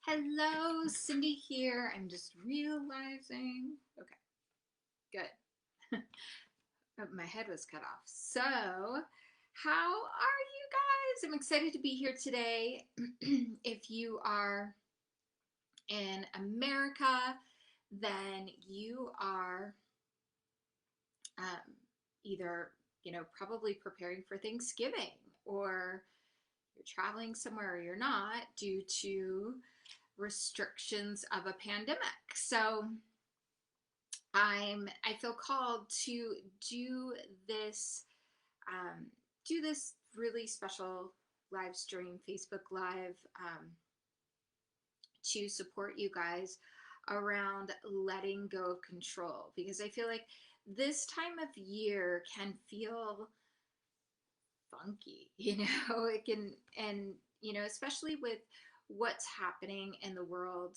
Hello, Cindy here. I'm just realizing. Okay, good. My head was cut off. So, how are you guys? I'm excited to be here today. If you are in America, then you are um, either, probably preparing for Thanksgiving, or you're traveling somewhere or you're not due to restrictions of a pandemic. So, I feel called to do this um, do this really special live stream, Facebook Live, to support you guys around letting go of control, because I feel like this time of year can feel funky. It can, and especially with what's happening in the world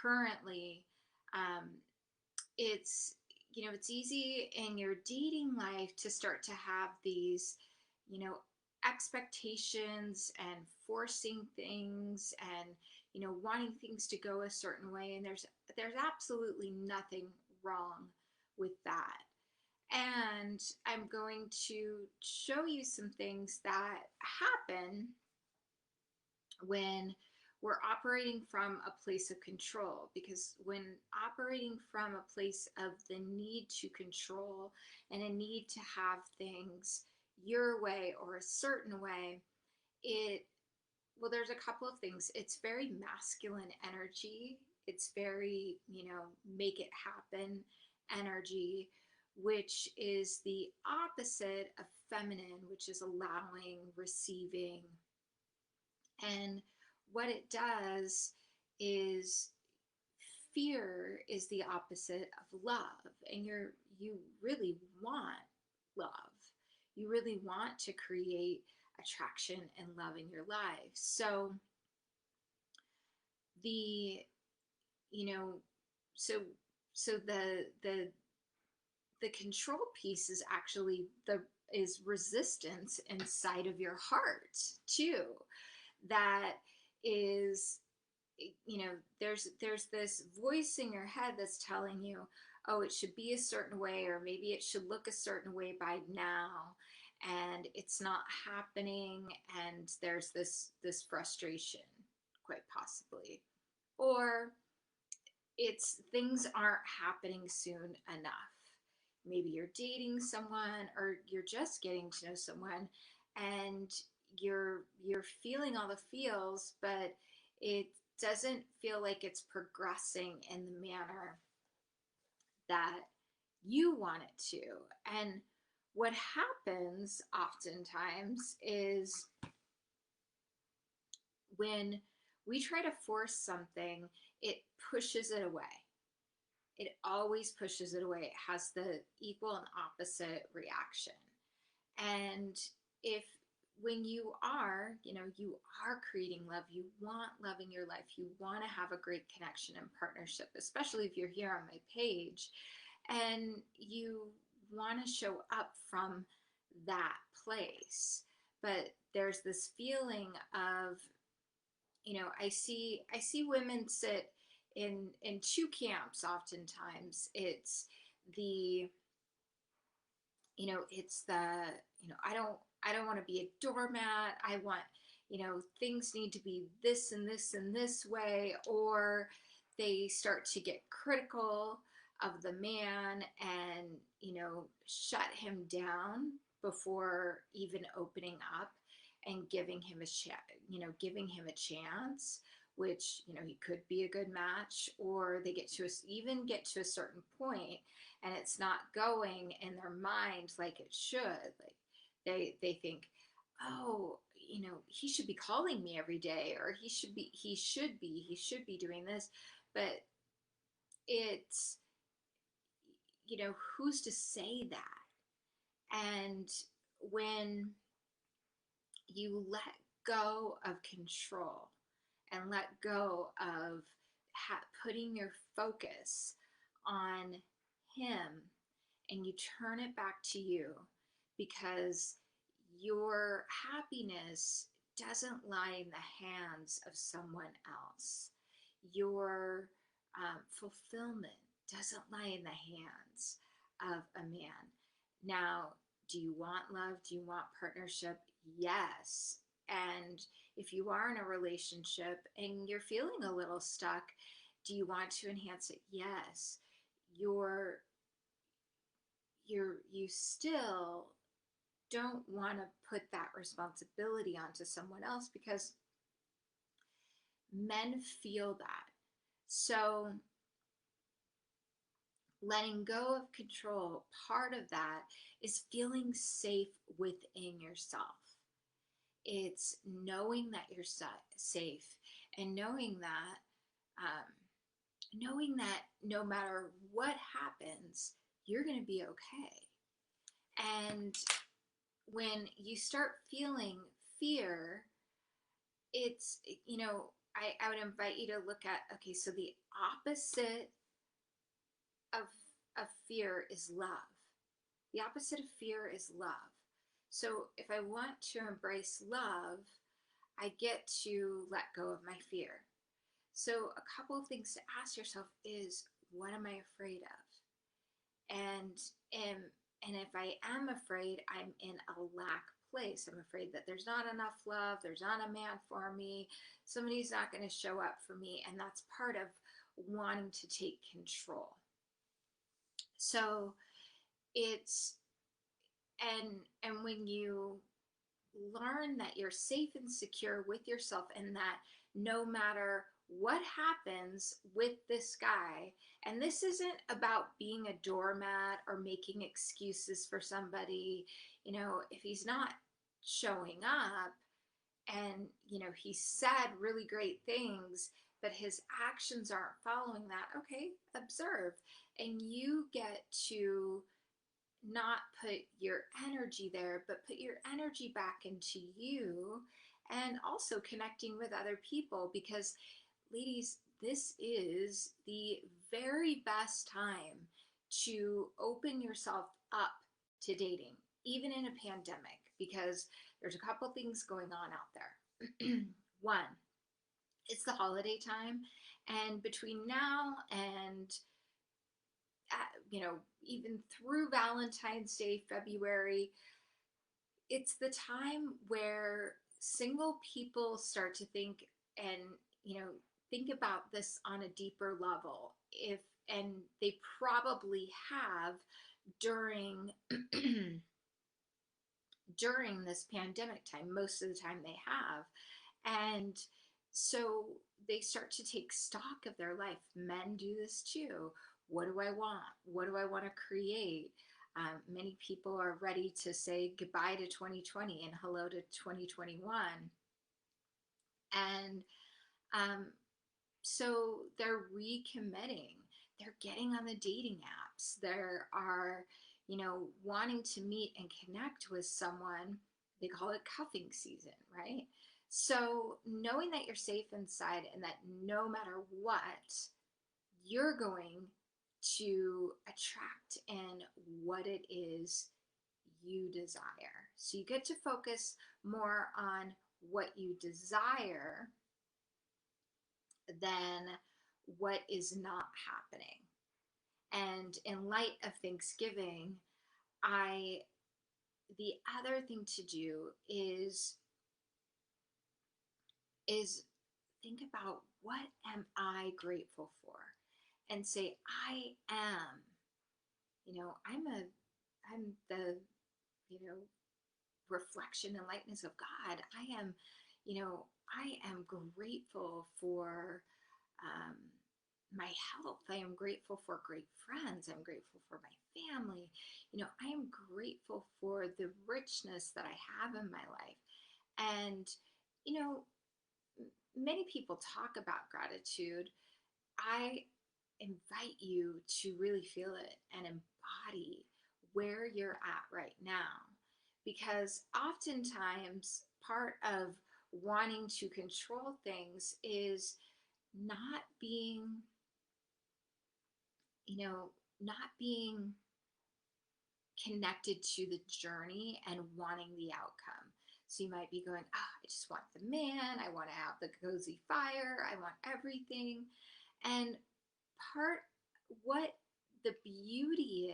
currently. um, it's it's easy in your dating life to start to have these you know expectations and forcing things, and wanting things to go a certain way, and there's absolutely nothing wrong with that. And I'm going to show you some things that happen when we're operating from a place of control. Because when operating from a place of the need to control and a need to have things your way or a certain way, it well, there's a couple of things. It's very masculine energy. It's very, make it happen energy, which is the opposite of feminine, which is allowing, receiving. And what it does is, fear is the opposite of love. And you really want love. You really want to create attraction and love in your life. So the you know so the control piece is actually the is resistance inside of your heart too, that is, there's this voice in your head that's telling you, oh, it should be a certain way, or maybe it should look a certain way by now, and it's not happening, and there's this frustration, quite possibly. Or it's things aren't happening soon enough. Maybe you're dating someone, or you're just getting to know someone, and you're feeling all the feels, but it doesn't feel like it's progressing in the manner that you want it to. And what happens oftentimes is, when we try to force something, it pushes it away. It always pushes it away. It has the equal and opposite reaction. And if, when you are creating love, you want love in your life, you want to have a great connection and partnership, especially if you're here on my page, and you want to show up from that place. But there's this feeling of, I see women sit in two camps. Oftentimes it's the it's the I don't want to be a doormat. I want, things need to be this and this and this way. Or they start to get critical of the man, and shut him down before even opening up and giving him giving him a chance, which he could be a good match. Or they even get to a certain point, and it's not going in their mind like it should. Like, they think, oh, he should be calling me every day, or he should be doing this. But it's, who's to say that? And when you let go of control, and let go of putting your focus on him, and you turn it back to you, because your happiness doesn't lie in the hands of someone else. your fulfillment doesn't lie in the hands of a man. Now, do you want love? Do you want partnership? Yes. And if you are in a relationship and you're feeling a little stuck, do you want to enhance it? Yes. You're you still don't want to put that responsibility onto someone else because men feel that. So letting go of control, part of that is feeling safe within yourself. It's knowing that you're safe and knowing that no matter what happens, you're going to be okay. And when you start feeling fear, it's, I would invite you to look at, okay, so the opposite of, of fear is love. The opposite of fear is love. So if I want to embrace love, I get to let go of my fear. So a couple of things to ask yourself is, what am I afraid of? And and if I am afraid, I'm in a lack place. I'm afraid that there's not enough love, there's not a man for me, somebody's not going to show up for me, and that's part of wanting to take control. So it's and when you learn that you're safe and secure with yourself and that no matter what happens with this guy, and this isn't about being a doormat or making excuses for somebody, if he's not showing up and, he said really great things, but his actions aren't following that, okay, observe. And you get to not put your energy there, but put your energy back into you and also connecting with other people. Because, ladies, this is the very best time to open yourself up to dating, even in a pandemic, because there's a couple things going on out there. One, it's the holiday time, and between now and even through Valentine's Day, February, it's the time where single people start to think and, think about this on a deeper level. And they probably have during, during this pandemic time, most of the time they have. And so they start to take stock of their life. Men do this too. What do I want? What do I want to create? Many people are ready to say goodbye to 2020 and hello to 2021. And so they're recommitting. They're getting on the dating apps. There are, wanting to meet and connect with someone. They call it cuffing season, right? So knowing that you're safe inside and that no matter what, you're going to attract in what it is you desire. So you get to focus more on what you desire than what is not happening. And in light of Thanksgiving, the other thing to do is think about, what am I grateful for? And say, I am, I'm the, reflection and likeness of God. I am grateful for um, my health. I am grateful for great friends. I'm grateful for my family. I am grateful for the richness that I have in my life. And, many people talk about gratitude. I invite you to really feel it and embody where you're at right now. Because oftentimes, part of wanting to control things is not being, not being connected to the journey and wanting the outcome. So you might be going, I just want the man. I want to have the cozy fire. I want everything. And part what the beauty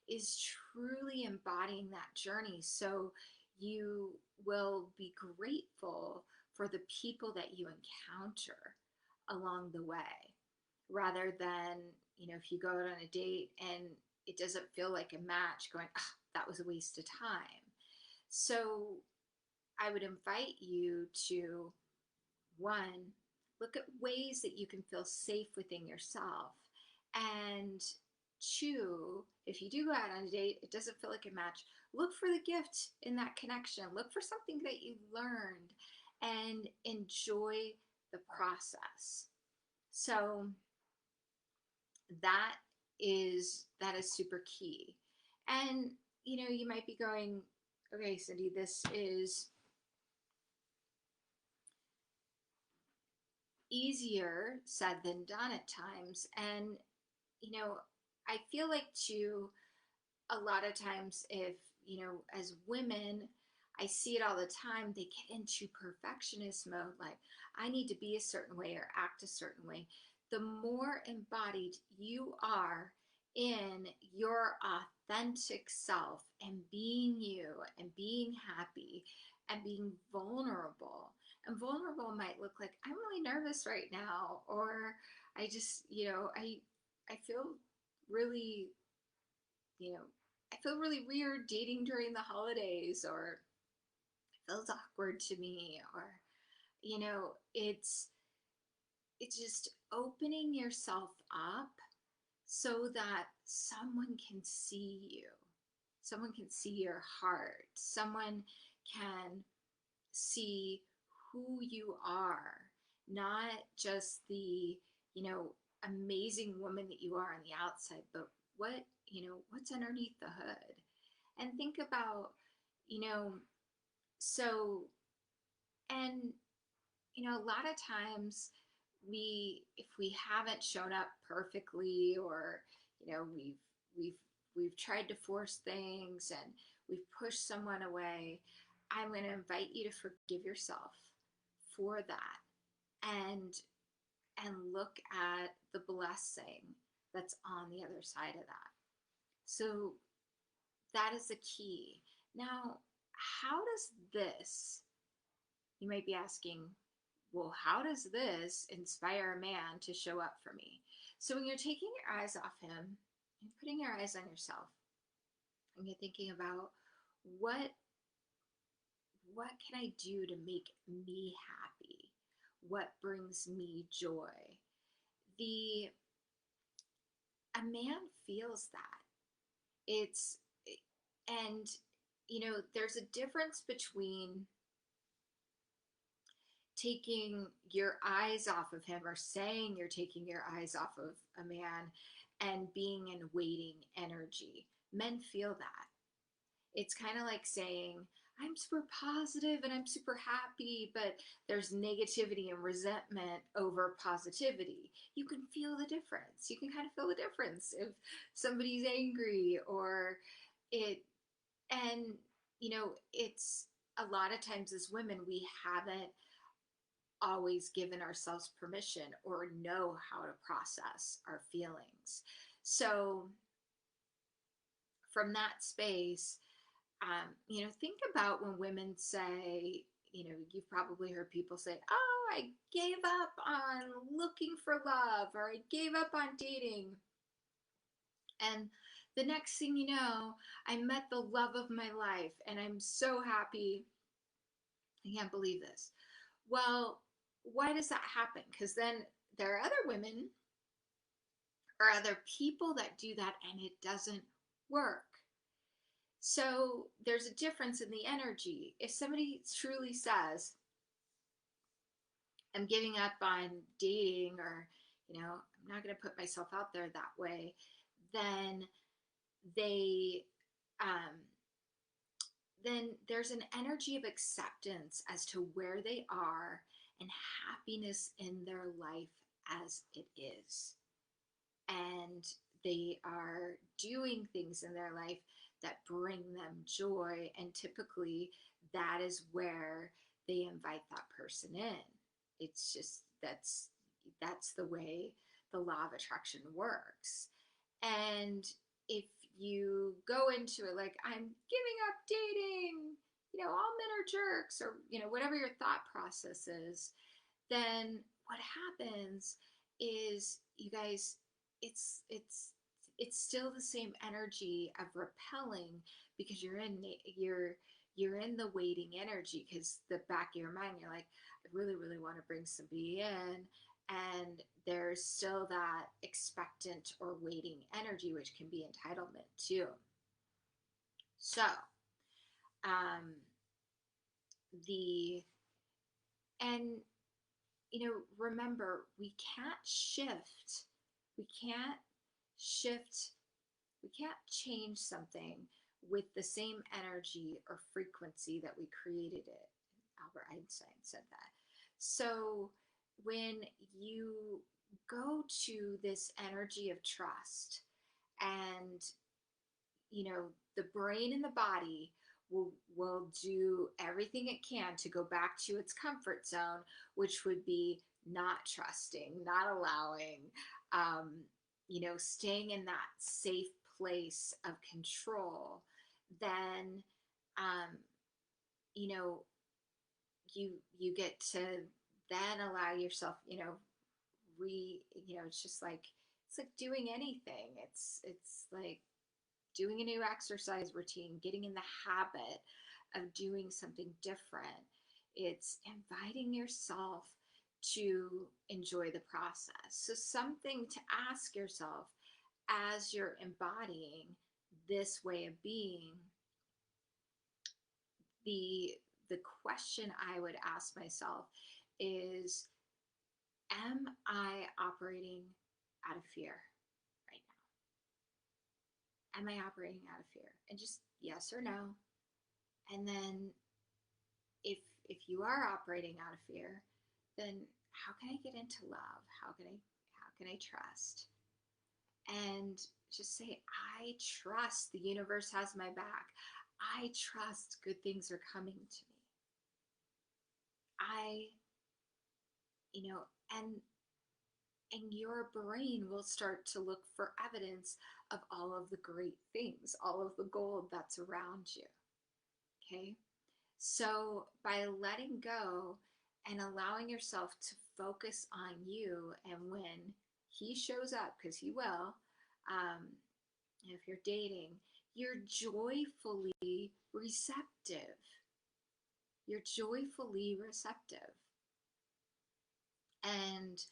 is truly embodying that journey. So you will be grateful for the people that you encounter along the way, rather than, if you go out on a date and it doesn't feel like a match, going, that was a waste of time. So I would invite you to, one, look at ways that you can feel safe within yourself. And two, if you do go out on a date, it doesn't feel like a match, look for the gift in that connection. Look for something that you learned and enjoy the process. So that is super key. And you might be going, okay, Cindy, this is easier said than done at times. And I feel like too, a lot of times, if as women, I see it all the time, they get into perfectionist mode, like, I need to be a certain way or act a certain way. The more embodied you are in your authentic self and being you and being happy and being vulnerable, and vulnerable might look like, I'm really nervous right now, or I just, I feel really, you know, I feel really weird dating during the holidays, or it feels awkward to me, or, it's just opening yourself up so that someone can see you. Someone can see your heart. Someone can see who you are, not just the, amazing woman that you are on the outside, but what's underneath the hood. And think about, you know, so, and, a lot of times if we haven't shown up perfectly, or, we've, we've tried to force things and we've pushed someone away, I'm going to invite you to forgive yourself for that, and look at the blessing that's on the other side of that. So that is the key. Now, how does this, you might be asking, well, how does this inspire a man to show up for me? So when you're taking your eyes off him and putting your eyes on yourself, and you're thinking about what can I do to make me happy? What brings me joy? The A man feels that. It's and there's a difference between taking your eyes off of him, or saying you're taking your eyes off of a man, and being in waiting energy. Men feel that. It's kind of like saying, I'm super positive and I'm super happy, but there's negativity and resentment over positivity. You can feel the difference. You can kind of feel the difference if somebody's angry, or it, and, it's a lot of times as women, we haven't always given ourselves permission or know how to process our feelings. So, from that space, think about when women say, you've probably heard people say, oh, I gave up on looking for love, or I gave up on dating. And the next thing you know, I met the love of my life and I'm so happy. I can't believe this. Well, why does that happen? Because then there are other women or other people that do that and it doesn't work. So there's a difference in the energy. If somebody truly says, I'm giving up on dating, or, I'm not going to put myself out there that way, then they, then there's an energy of acceptance as to where they are, and happiness in their life as it is. And they are doing things in their life that bring them joy, and typically that is where they invite that person in. It's just that's the way the law of attraction works. And if you go into it like, I'm giving up dating, all men are jerks, or whatever your thought process is, then what happens is, you guys, it's still the same energy of repelling, because you're in the waiting energy, because the back of your mind, you're like, I really really want to bring somebody in, and there's still that expectant or waiting energy, which can be entitlement too. So um the and remember, we can't shift, we can't change something with the same energy or frequency that we created it. Albert Einstein said that. So when you go to this energy of trust, and the brain and the body will do everything it can to go back to its comfort zone, which would be not trusting, not allowing, staying in that safe place of control. Then um, you know you get to then allow yourself, it's just like, it's like doing anything. It's like doing a new exercise routine, getting in the habit of doing something different. It's inviting yourself to enjoy the process. So, something to ask yourself as you're embodying this way of being, the the question I would ask myself is, am I operating out of fear right now? Am I operating out of fear? And just yes or no. And then if you are operating out of fear, then how can I get into love? How can I trust? And just say, I trust the universe has my back. I trust good things are coming to me. I, you know, and your brain will start to look for evidence of all of the great things, all of the gold that's around you. Okay? So by letting go and allowing yourself to focus on you, and when he shows up, because he will, if you're dating, you're joyfully receptive. You're joyfully receptive. And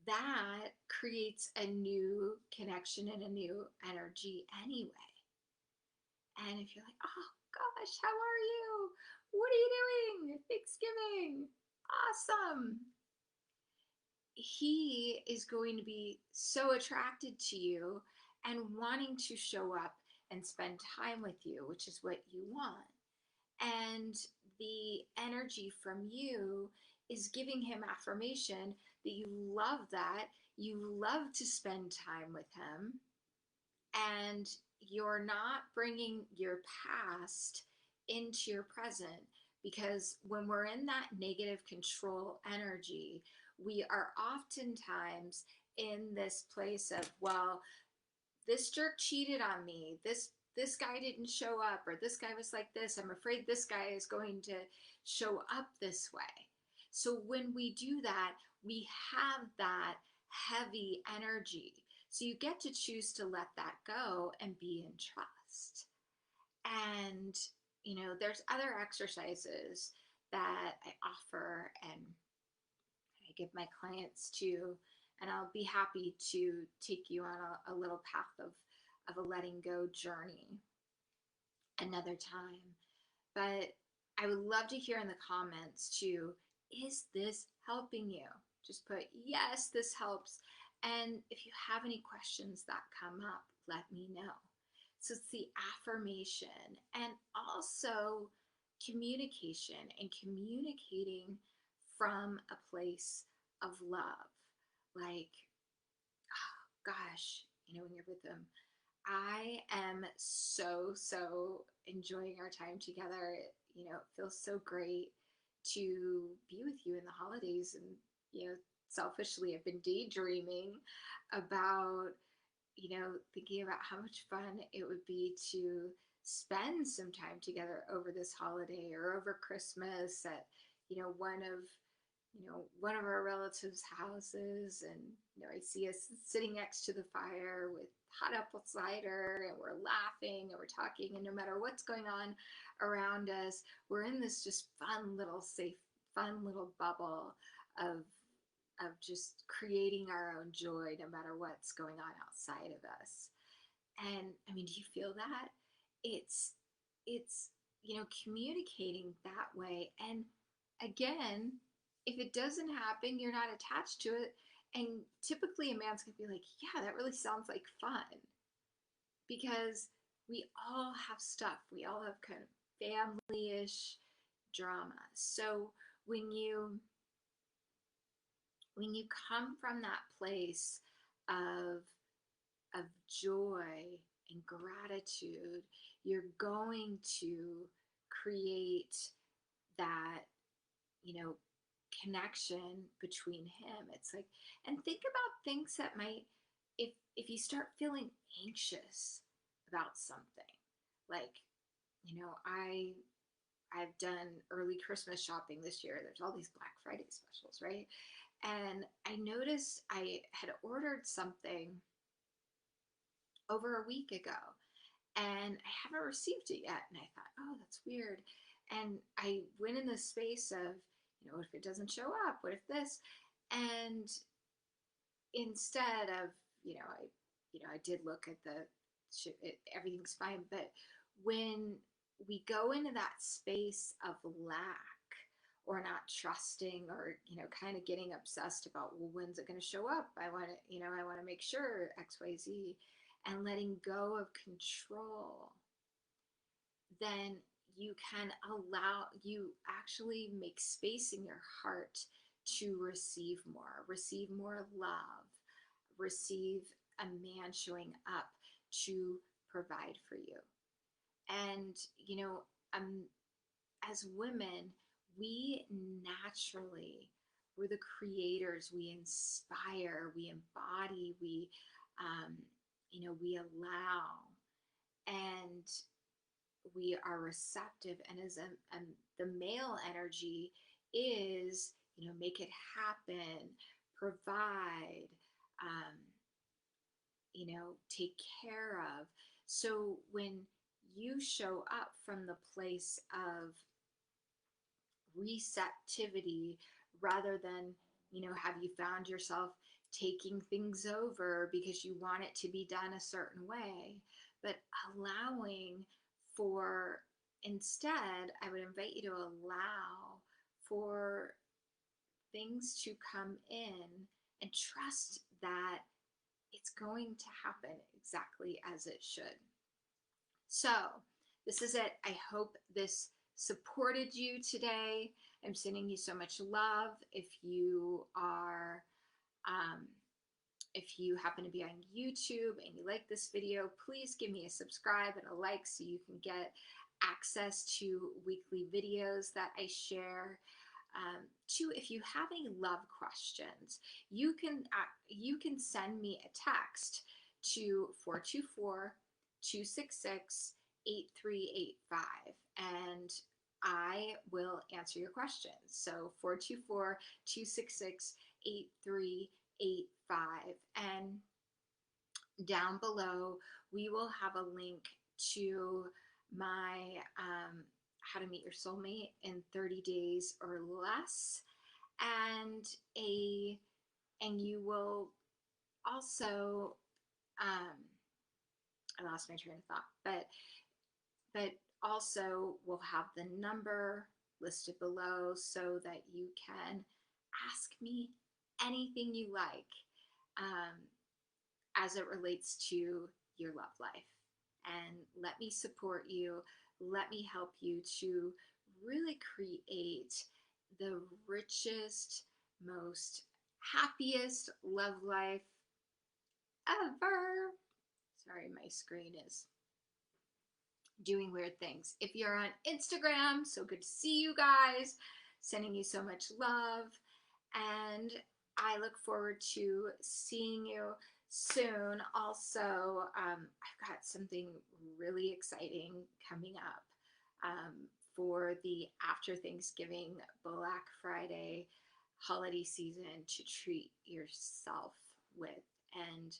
that creates a new connection and a new energy anyway. And if you're like, oh gosh, how are you? What are you doing? Thanksgiving. Awesome. He is going to be so attracted to you and wanting to show up and spend time with you, which is what you want. And the energy from you is giving him affirmation that you love that. You love to spend time with him. And you're not bringing your past into your present, because when we're in that negative control energy, we are oftentimes in this place of, well, this jerk cheated on me, this guy didn't show up, or this guy was like this, I'm afraid this guy is going to show up this way. So when we do that, we have that heavy energy. So you get to choose to let that go and be in trust. And there's other exercises that I offer and I give my clients to, and I'll be happy to take you on a little path of a letting go journey another time. But I would love to hear in the comments too, is this helping you? Just put, yes, this helps. And if you have any questions that come up, let me know. So it's the affirmation, and also communication, and communicating from a place of love. Like, oh gosh, when you're with them, I am so enjoying our time together. It feels so great to be with you in the holidays. And, selfishly, I've been daydreaming about, thinking about how much fun it would be to spend some time together over this holiday or over Christmas at, you know, one of one of our relatives' houses, and I see us sitting next to the fire with hot apple cider, and we're laughing and we're talking, and no matter what's going on around us, we're in this just fun little bubble of just creating our own joy no matter what's going on outside of us. And I mean, do you feel that? It's communicating that way. And again, if it doesn't happen, you're not attached to it. And typically a man's gonna be like, yeah, that really sounds like fun. Because we all have stuff. We all have kind of family-ish drama. So when you when you come from that place of joy and gratitude, you're going to create that, you know, connection between him. It's like, and think about things that might, if you start feeling anxious about something, like, I've done early Christmas shopping this year. There's all these Black Friday specials, right? And I noticed I had ordered something over a week ago and I haven't received it yet. And I thought, oh, that's weird. And I went in the space of, what if it doesn't show up? What if this? And instead of, I did look at everything's fine. But when we go into that space of lack or not trusting, or, kind of getting obsessed about, well, when's it going to show up? I want to make sure XYZ, and letting go of control, then you actually make space in your heart to receive more love, receive a man showing up to provide for you. And, um, as women, we naturally, we're the creators, we inspire, we embody, we allow, and we are receptive. And the male energy is, make it happen, provide, um, take care of. So when you show up from the place of receptivity, rather than, have you found yourself taking things over because you want it to be done a certain way, but allowing for, instead, I would invite you to allow for things to come in and trust that it's going to happen exactly as it should. So, this is it. I hope this supported you today. I'm sending you so much love. If you happen to be on YouTube and you like this video, please give me a subscribe and a like so you can get access to weekly videos that I share. Two, if you have any love questions, you can send me a text to 424-266-8385, and I will answer your questions. So 424-266-8385, and down below we will have a link to my how to meet your soulmate in 30 days or less, and you will also I lost my train of thought, but also we'll have the number listed below so that you can ask me anything you like, as it relates to your love life, and let me support you. Let me help you to really create the richest, most happiest love life ever. Sorry, my screen is doing weird things. If you're on Instagram, so good to see you guys. Sending you so much love. And I look forward to seeing you soon. Also, I've got something really exciting coming up for the after Thanksgiving Black Friday holiday season to treat yourself with and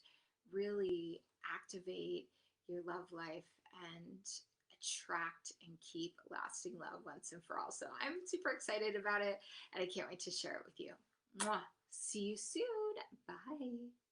really activate your love life and attract and keep lasting love once and for all. So I'm super excited about it and I can't wait to share it with you. Mwah. See you soon. Bye.